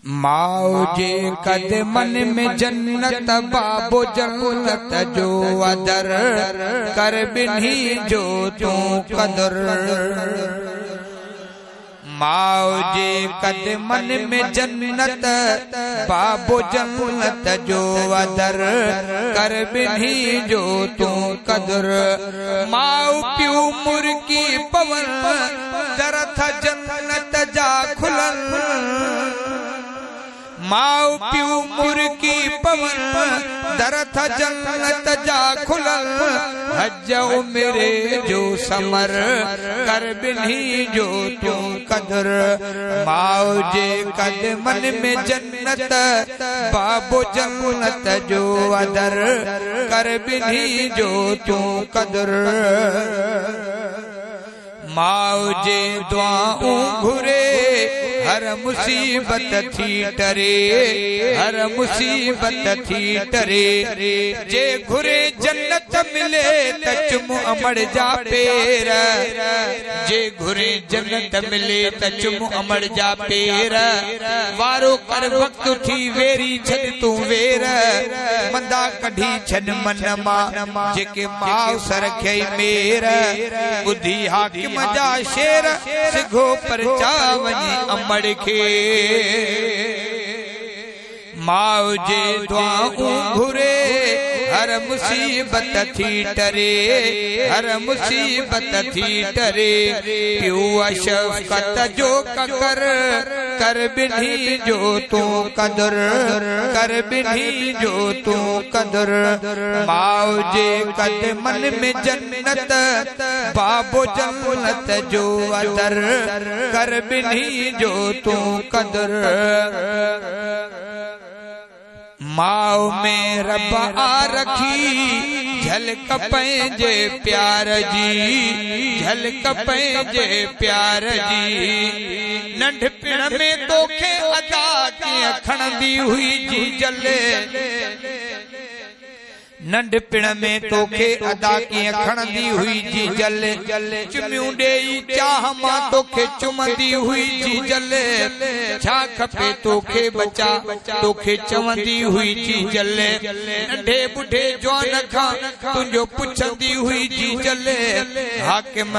माओ जे कदमन में जन्नत बाबो जन्नत जो अदर कर बिन्ही जो तू कदर। माओ जे कदमन में जन्नत बाबो जन्नत जो अदर कर बिन्ही जो तू कदर। माओ प्यू मुर्गी पवन दरथ जन्नत जा खुलन। माओ प्यू मुर्गी पवन दरथ जन्नत जा खुलल। हज मेरे जो समर कर बिन्ही जो तू कदर। माओ जे कदमन में जन्नत बाबो जन्नत जो अदर कर बिन्ही जो तू कदर। माओ जे दुआऊं घुरे हर मुसीबत थी टरे। हर मुसीबत थी टरे। जे घुरे जन्नत मिले त चुम अमड़ जा पेर। जे घुरे जन्नत मिले त चुम अमड़ जा पेर। वारो कर वक्त थी वेरी छॾ तू वेर। मंदा कढी छॾ मन मां जेके माउ सर खे मेर। बुधी हाकिम जा शेर सिघो पर चा वञी अमड़ के। माओ जे दुआऊं घुरे हर मुसीबत थी टरे। हर मुसीबत थी टरे। प्यू शफ़क़त जो ककर कर बिन्ही जो तू कदर। कर बिन्ही जो तू कदर। माओ जे कदमन में जन्नत बाबो जन्नत जो अदर कर बिन्ही जो तू कदर। माओ में रब आ रखी झलक पंहिंजे प्यार जी। झलक पंहिंजे प्यार जी। नंढपिण में तोखे अदा कीअं खणंदी हुई जी जले। नंढपिण में तोखे अदा कीअं खणंदी हुई जी जले। चुमियूं ॾेई चाह मां तोखे चुमंदी हुई जी जले। छा खपे तोखे बचा तोखे चवंदी हुई जी जले। नंढे बुढ़े जवान खां तुंहिंजो पुछंदी हुई जी जले। हाकिम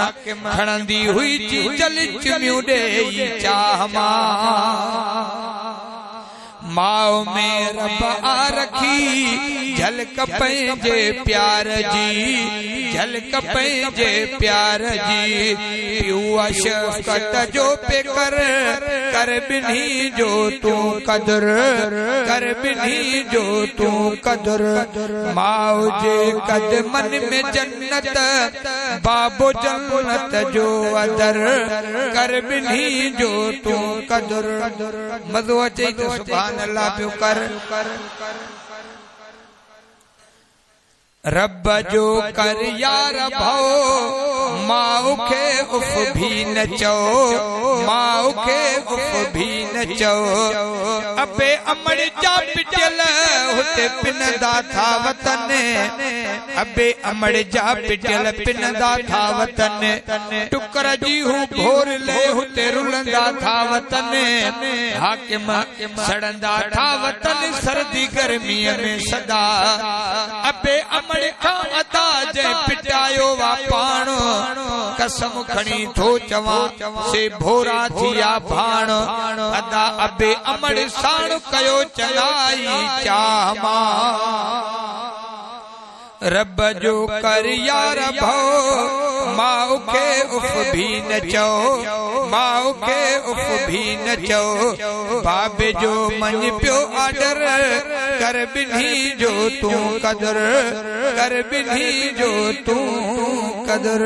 खणंदी हुई जी जले। चुमियूं ॾेई चाह मां। माओ में रब आ रखी झलक पंहिंजे प्यार जी। झलक पंहिंजे प्यार जी। प्यू शफ़क़त जो पेकर कर बिन्ही जो तू कदर। कर बिन्ही जो तू कदर। माओ जे कदमन में जन्नत बाबो जन्नत जो अदर कर बिन्ही जो तू कदर। मज़ो अचे तो सुभान अल्लाह पियो कर। रब जो कर यार भओ माउ खे उफ भी न चओ। माउ खे उफ भी न चओ। अबे अमड़ जा पिटियल हुते पिनंदा था वतन। अबे अमड़ जा पिटियल पिनंदा था वतन। टुकर जी हू भोर ले हुते रुलंदा था वतन। हाकिम सड़ंदा था वतन सर्दी गर्मीअ में सदा। अबे अमड़ खां अदा जंहिं पिटायो वा पाण। कसम खणी थो चवां से भोरा थिया भाण। अदा अबे अमड़ साण कयो चङाई चाह मां। रब जो कर यार भओ माउ खे उफ भी न चओ। माउ खे उफ भी न चओ। बाबे जो मन पियो आडर कर बिन्ही जो तू कदर। कर बिन्ही जो तू कदर।